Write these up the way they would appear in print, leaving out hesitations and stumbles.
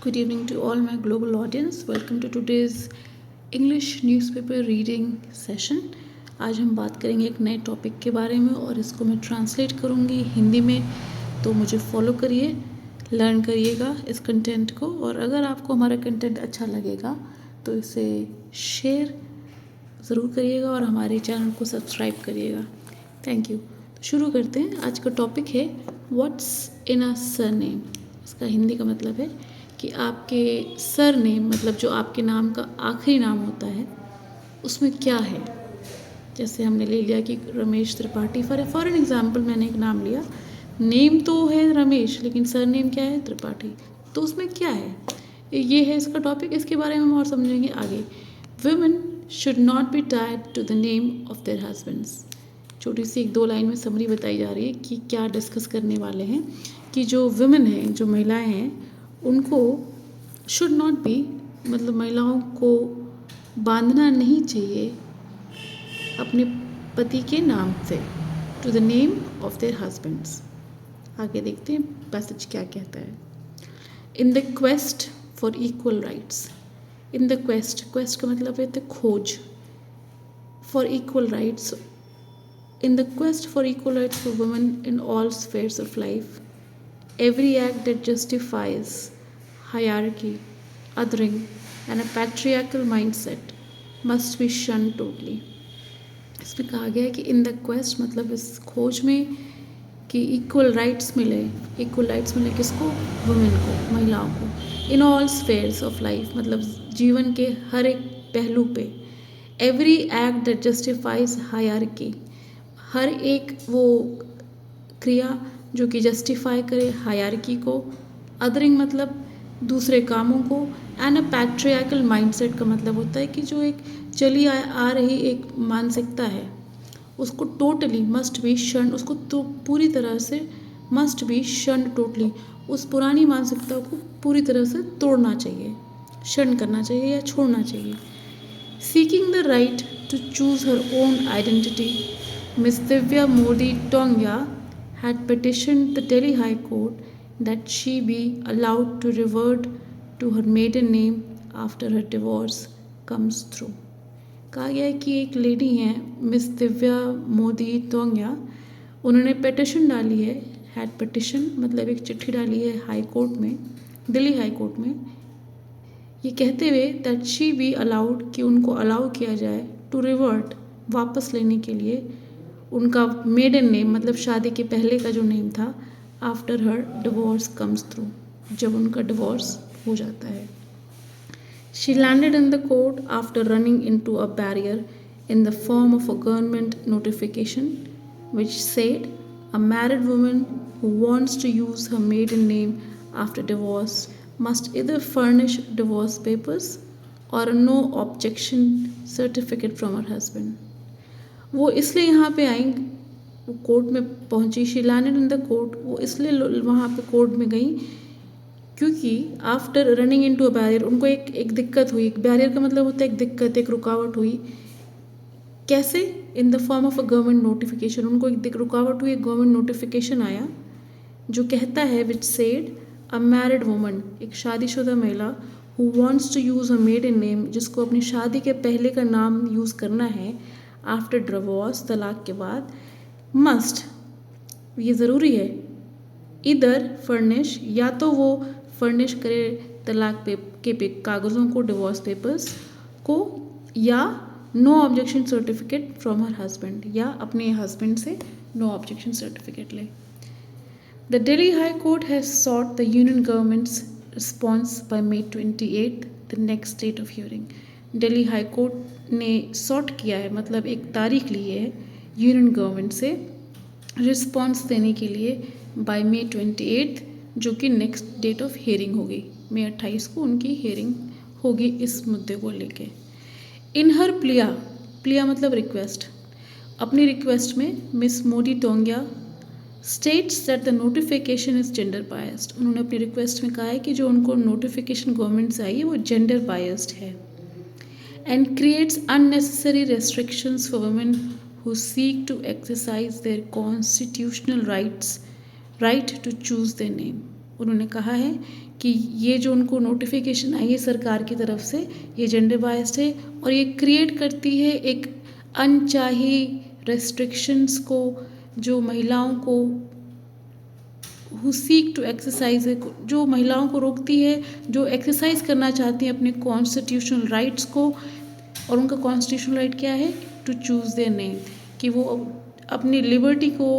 Good evening to all my global audience. Welcome to today's English newspaper reading session. आज हम बात करेंगे एक नए टॉपिक के बारे में और इसको मैं ट्रांसलेट करूँगी हिंदी में, तो मुझे फॉलो करिए, लर्न करिएगा इस कंटेंट को। और अगर आपको हमारा कंटेंट अच्छा लगेगा तो इसे शेयर ज़रूर करिएगा और हमारे चैनल को सब्सक्राइब करिएगा। Thank you. तो शुरू करते हैं। आज का टॉपिक है व्हाट्स इन अ सरनेम। इसका हिंदी का मतलब है कि आपके सरनेम मतलब जो आपके नाम का आखिरी नाम होता है उसमें क्या है। जैसे हमने ले लिया कि Ramesh Tripathi, for an example मैंने एक नाम लिया, नेम तो है रमेश लेकिन सरनेम क्या है, त्रिपाठी। तो उसमें क्या है, ये है इसका टॉपिक। इसके बारे में हम और समझेंगे आगे। Women should not be tied to the name of their husbands. छोटी सी एक दो लाइन में समरी बताई जा रही है कि क्या डिस्कस करने वाले हैं कि जो वुमेन हैं, जो महिलाएं हैं, उनको शुड नॉट बी मतलब महिलाओं को बांधना नहीं चाहिए अपने पति के नाम से, to the name of their husbands. आगे देखते हैं पैसेज क्या कहता है। In the quest for equal rights. In the quest, quest का मतलब है द खोज, for equal rights. In the quest for equal rights for women in all spheres of life, every act that justifies hierarchy, othering, and a patriarchal mindset must be shunned totally. इसमें कहा गया है कि इन the quest मतलब इस खोज में कि इक्वल राइट्स मिले। इक्वल राइट्स मिले किसको? वुमेन को, महिलाओं को। In all spheres of life मतलब जीवन के हर एक पहलू पे। Every act that justifies hierarchy, हर एक वो क्रिया जो कि जस्टिफाई करे हायरार्की को। अदरिंग मतलब दूसरे कामों को। एंड अ पैट्रियार्कल माइंडसेट का मतलब होता है कि जो एक चली आ रही एक मानसिकता है उसको टोटली मस्ट बी शन, उसको तो पूरी तरह से मस्ट बी शन टोटली, उस पुरानी मानसिकता को पूरी तरह से तोड़ना चाहिए, शन करना चाहिए या छोड़ना चाहिए। Seeking the right to choose her own identity, Ms. Divya Modi Tongya had petitioned the Delhi High Court that she be allowed to revert to her maiden name after her divorce comes through. कहा गया है कि एक lady हैं miss Divya Modi तोंगिया, उन्होंने petition डाली है। Had petition मतलब एक चिट्ठी डाली है हाई कोर्ट में, दिल्ली हाई कोर्ट में, ये कहते हुए दैट शी बी अलाउड कि उनको अलाउ किया जाए टू रिवर्ट वापस लेने के लिए उनका मेडन नेम मतलब शादी के पहले का जो नेम था, after her divorce comes through, जब उनका डिवोर्स हो जाता है। She landed in the court after running into a barrier in the form of a government notification which said a married woman who wants to use her maiden name after divorce must either furnish divorce papers और no objection certificate from her husband. वो इसलिए यहाँ पे आई, वो court में पहुँची, she landed in the court, वो इसलिए वहाँ पे कोर्ट में गई क्योंकि after running into a barrier, उनको एक दिक्कत हुई। एक बैरियर का मतलब होता है एक दिक्कत, एक रुकावट हुई। कैसे? इन the form of a government notification, उनको एक रुकावट हुई, एक गवर्नमेंट नोटिफिकेशन आया जो कहता है which said a married woman, एक शादीशुदा महिला, who wants to use a maiden name, जिसको अपनी शादी के पहले का नाम यूज़ करना है आफ्टर डिवोर्स, तलाक के बाद, मस्ट, ये ज़रूरी है, इधर फर्निश, या तो वो फर्निश करे तलाक के कागज़ों को, डिवोर्स पेपर्स को, या no objection certificate from her husband, या अपने हस्बैंड से नो ऑब्जेक्शन सर्टिफिकेट ले। The Delhi high court has sought the union government's response by May 28, the next date of hearing. Delhi high court ने सॉट किया है मतलब एक तारीख ली है यूनियन गवर्नमेंट से रिस्पॉन्स देने के लिए बाय May 28, जो कि नेक्स्ट डेट ऑफ हियरिंग होगी। May 28 को उनकी हियरिंग होगी इस मुद्दे को लेके। इन हर प्लिया, प्लिया मतलब रिक्वेस्ट, अपनी रिक्वेस्ट में miss Modi Tongia states that the notification is gender biased, उन्होंने अपनी रिक्वेस्ट में कहा है कि जो उनको नोटिफिकेशन गवर्नमेंट से आई है वो जेंडर बायस्ड है and creates unnecessary restrictions for women who seek to exercise their constitutional right to choose their name. उन्होंने कहा है कि ये जो उनको नोटिफिकेशन आई है सरकार की तरफ से, ये जेंडर बायस्ड है और ये क्रिएट करती है एक अनचाही रेस्ट्रिक्शंस को, जो महिलाओं को हु सीक टू एक्सरसाइज, जो महिलाओं को रोकती है, जो एक्सरसाइज करना चाहती हैं अपने कॉन्स्टिट्यूशनल राइट्स को। और उनका कॉन्स्टिट्यूशनल राइट क्या है? टू चूज़ देयर नेम, कि वो अपनी लिबर्टी को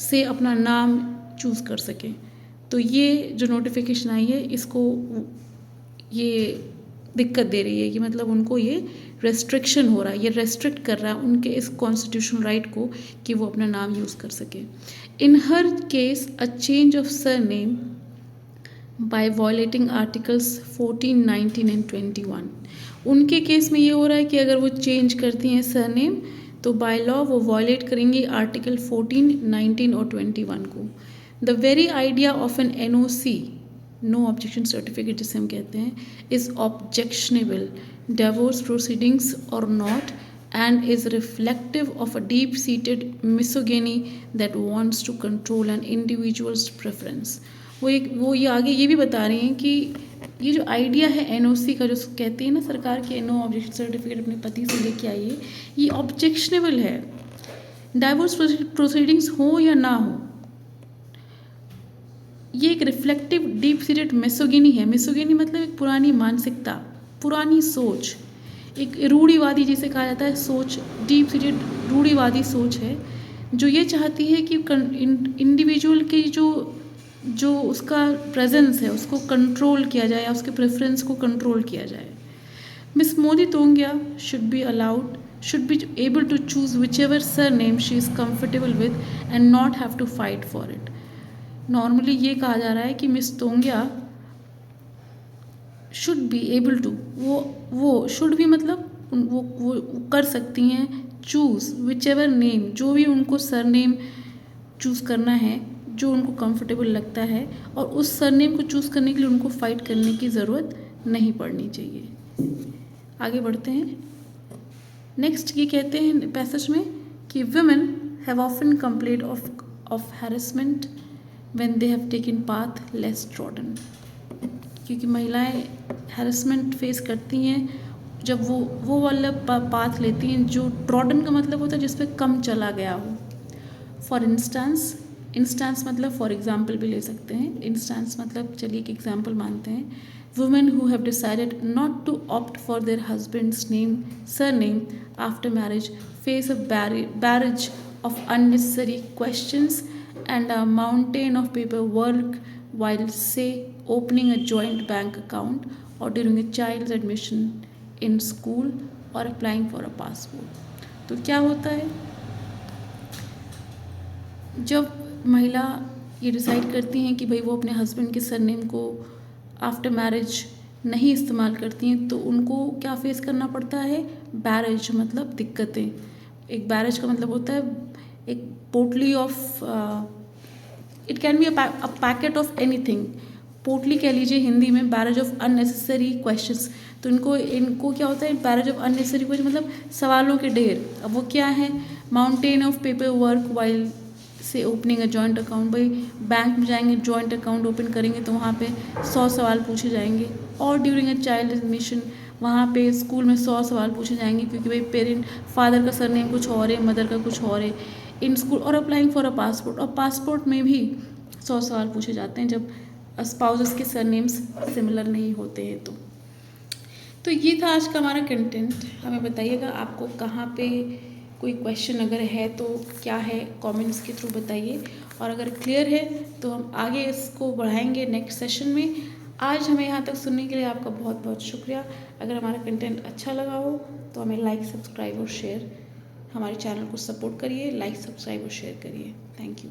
से अपना नाम चूज़ कर सकें। तो ये जो नोटिफिकेशन आई है, इसको ये दिक्कत दे रही है कि मतलब उनको ये रेस्ट्रिक्शन हो रहा है, ये रेस्ट्रिक्ट कर रहा है उनके इस कॉन्स्टिट्यूशनल राइट को कि वो अपना नाम यूज़ कर सके। In her case a change of surname by violating articles 14, 19 and 21। उनके केस में ये हो रहा है कि अगर वो चेंज करती हैं सरनेम तो बाय लॉ वो वायलेट करेंगी आर्टिकल 14, 19 और 21 को। The very idea of an NOC, no objection certificate जिसे हम कहते हैं, इज ऑब्जेक्शनेबल, डिवोर्स प्रोसीडिंग्स और not, and is reflective of a deep-seated misogyny that wants to control an individual's preference। वो ये आगे ये भी बता रही हैं कि ये जो आइडिया है NOC का, जो कहती है ना सरकार की नो ऑब्जेक्शन सर्टिफिकेट अपने पति से लेके आई है, ये ऑब्जेक्शनेबल है। डाइवोर्स प्रोसीडिंग्स हो या ना हो, ये एक रिफ्लेक्टिव डीप सीटेड मिसोगिनी है। मिसोगिनी मतलब एक पुरानी मानसिकता, पुरानी सोच, एक रूढ़िवादी जिसे कहा जाता है सोच, डीप सीटेड रूढ़िवादी सोच है, जो ये चाहती है कि इंडिविजुअल की जो उसका प्रेजेंस है उसको कंट्रोल किया जाए या उसके प्रेफरेंस को कंट्रोल किया जाए। Miss Modi Tongia should be able to choose whichever surname she is comfortable with and not have to fight for it। Normally ये कहा जा रहा है कि miss Tongia should be able to, वो शुड भी मतलब वो कर सकती हैं चूज़ विच एवर नेम, जो भी उनको सरनेम चूज़ करना है, जो उनको कंफर्टेबल लगता है, और उस सरनेम को चूज़ करने के लिए उनको फाइट करने की ज़रूरत नहीं पड़नी चाहिए। आगे बढ़ते हैं। नेक्स्ट ये कहते हैं पैसेज में कि women have often complaint of harassment when they have taken path less trodden, क्योंकि महिलाएं हैरेसमेंट फेस करती हैं जब वो वाला पाथ लेती हैं जो ट्रॉडन का मतलब होता है जिस पे कम चला गया हो। फॉर इंस्टेंस मतलब फॉर एग्जाम्पल भी ले सकते हैं। इंस्टेंस मतलब चलिए एक एग्जाम्पल मानते हैं। Women who have decided not to opt for their husbands' surname after marriage face a barrage of unnecessary questions and a mountain of paperwork while say opening a joint bank account or during a child's admission in school or applying for a passport। तो क्या होता है जब महिला ये decide करती हैं कि भाई वो अपने हस्बैंड के सरनेम को आफ्टर मैरिज नहीं इस्तेमाल करती हैं, तो उनको क्या फेस करना पड़ता है? बैरेज मतलब दिक्कतें। एक बैरेज का मतलब होता है एक पोटली of, it can be a packet of anything, पोटली कह लीजिए हिंदी में, बैरेज ऑफ अननेसेसरी क्वेश्चंस। तो इनको क्या होता है? बैरेज ऑफ अननेसेसरी क्वेश्चन मतलब सवालों के ढेर। अब वो क्या है? Mountain of paper work while से ओपनिंग अ जॉइंट अकाउंट, भाई बैंक में जाएंगे, जॉइंट अकाउंट ओपन करेंगे तो वहाँ पे 100 सवाल पूछे जाएंगे। और ड्यूरिंग अ चाइल्ड एडमिशन, वहाँ पे स्कूल में 100 सवाल पूछे जाएंगे, क्योंकि भाई फादर का सरनेम कुछ और है, मदर का कुछ और है इन स्कूल। और अप्लाइंग फॉर अ पासपोर्ट, और पासपोर्ट में भी 100 सवाल पूछे जाते हैं जब स्पाउसेस के सरनेम्स सिमिलर नहीं होते हैं। तो ये था आज का हमारा कंटेंट। हमें बताइएगा आपको कहाँ पे कोई क्वेश्चन अगर है तो क्या है, कमेंट्स के थ्रू बताइए, और अगर क्लियर है तो हम आगे इसको बढ़ाएंगे नेक्स्ट सेशन में। आज हमें यहाँ तक सुनने के लिए आपका बहुत बहुत शुक्रिया। अगर हमारा कंटेंट अच्छा लगा हो तो हमें लाइक, सब्सक्राइब और शेयर, हमारे चैनल को सपोर्ट करिए, लाइक, सब्सक्राइब और शेयर करिए। Thank you.